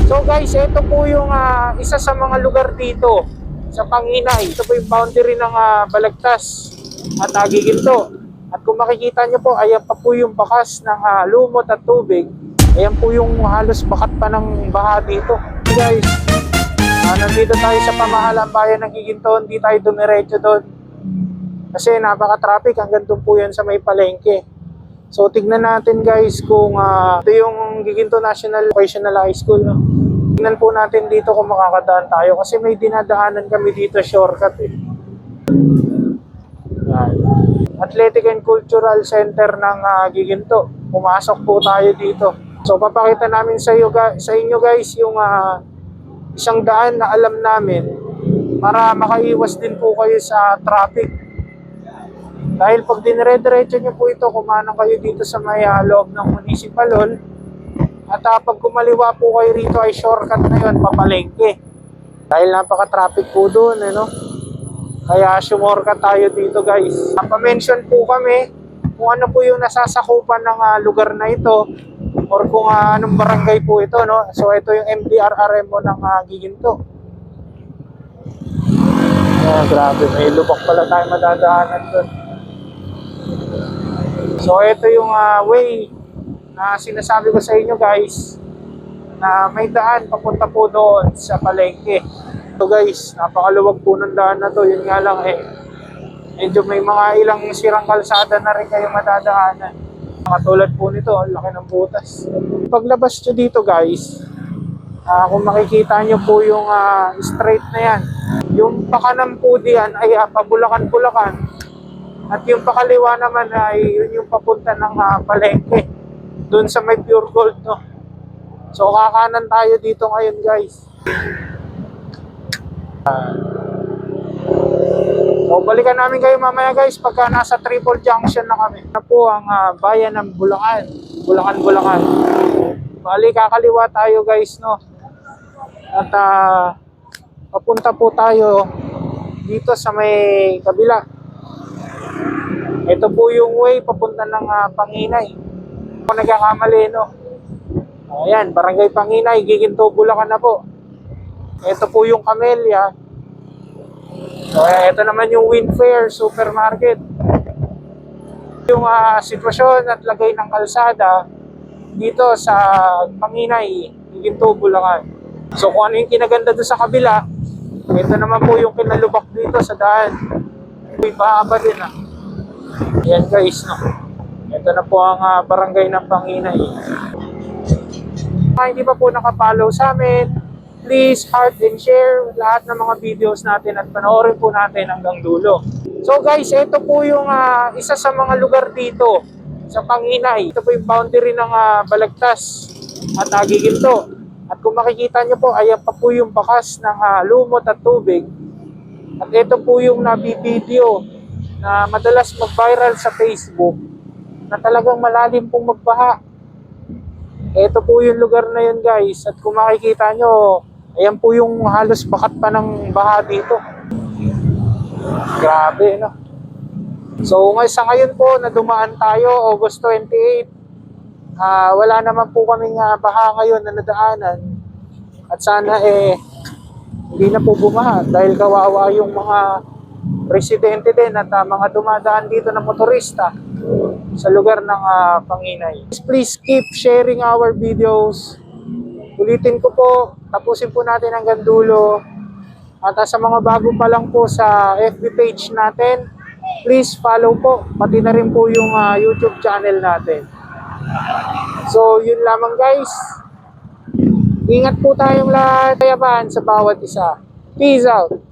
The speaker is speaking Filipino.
So guys, ito po yung isa sa mga lugar dito sa Panginay. Ito po yung boundary ng Balagtas at Giginto. At kung makikita nyo po, ayan pa po yung bakas ng lumot at tubig. Ayan po yung halos bakat pa ng baha dito. So guys, nandito tayo sa pamahalang bayan ng Giginto. Hindi tayo dumiretso doon kasi napaka-traffic. Hanggang doon po yan sa may palengke. So tignan natin guys kung ito yung Giginto National Vocational High School. No? Tignan po natin dito kung makakadaan tayo kasi may dinadaanan kami dito shortcut eh. Athletic and Cultural Center ng Giginto. Pumasok po tayo dito. So papakita namin sa inyo guys yung isang daan na alam namin para makaiwas din po kayo sa traffic. Dahil pag dinire-diretso nyo po ito, kumanang kayo dito sa may loob ng Municipal Hall. At pag kumaliwa po kayo rito ay shortcut na yun, papalengke. Dahil napaka-traffic po doon, Kaya sumorka tayo dito guys. Pa-mention po kami kung ano po yung nasasakupan ng lugar na ito or kung anong barangay po ito. No? So ito yung MDRRMO ng Giginto. Grabe, may lubak pala tayo madadaanan doon. So ito yung way na sinasabi ko sa inyo guys na may daan papunta po doon sa palengke. So guys, napakaluwag po ng daan na to. Yun nga lang medyo may mga ilang sirang kalsada na rin kayo madadaanan. Katulad po nito, laki ng butas. Paglabas nyo dito guys, kung makikita nyo po yung straight na yan, yung pakanan po diyan ay pabulakan-bulakan. At yung pakaliwa naman ay yun yung papunta ng palengke. Doon sa may Pure Gold, no? So kakanan tayo dito ngayon guys. So balikan namin kayo mamaya guys pagka nasa Triple Junction na kami. Na po ang bayan ng Bulacan. Bulacan. Bali kakaliwa tayo guys, no? At papunta po tayo dito sa may kabila. Ito po yung way papunta ng Panginay. Kung nagkakamali, no? Ayan, Barangay Panginay, Giginto, Bulacan na po. Ito po yung Camellia. So, ito naman yung Winfair Supermarket. Yung sitwasyon at lagay ng kalsada dito sa Panginay, Giginto, Bulacan. So kung ano yung kinaganda doon sa kabila, ito naman po yung kinalubak dito sa daan. May bahaba din Ayan guys, no? Ito na po ang barangay ng Panginay. Hindi pa po nakapollow sa amin, please heart and share lahat ng mga videos natin at panoorin po natin hanggang dulo. So guys, ito po yung isa sa mga lugar dito sa Panginay. Ito po yung boundary ng Balagtas at Giginto. At kung makikita nyo po, ayan pa po yung bakas ng lumot at tubig. At ito po yung nabibideo na madalas mag-viral sa Facebook na talagang malalim pong magbaha. Ito po yung lugar na yun guys. At kung makikita nyo, ayan po yung halos bakat pa ng baha dito. Grabe, no? So sa ngayon po na dumaan tayo, August 28, wala naman po kaming baha ngayon na nadaanan. At sana hindi na po bumaha dahil kawawa yung mga residente din at mga dumadaan dito na motorista sa lugar ng Panginay. Please keep sharing our videos. Ulitin ko po, tapusin po natin hanggang dulo. At sa mga bago pa lang po sa FB page natin, please follow po. Pati na rin po yung YouTube channel natin. So, yun lamang guys. Ingat po tayong lahat. Kayaban sa bawat isa. Peace out.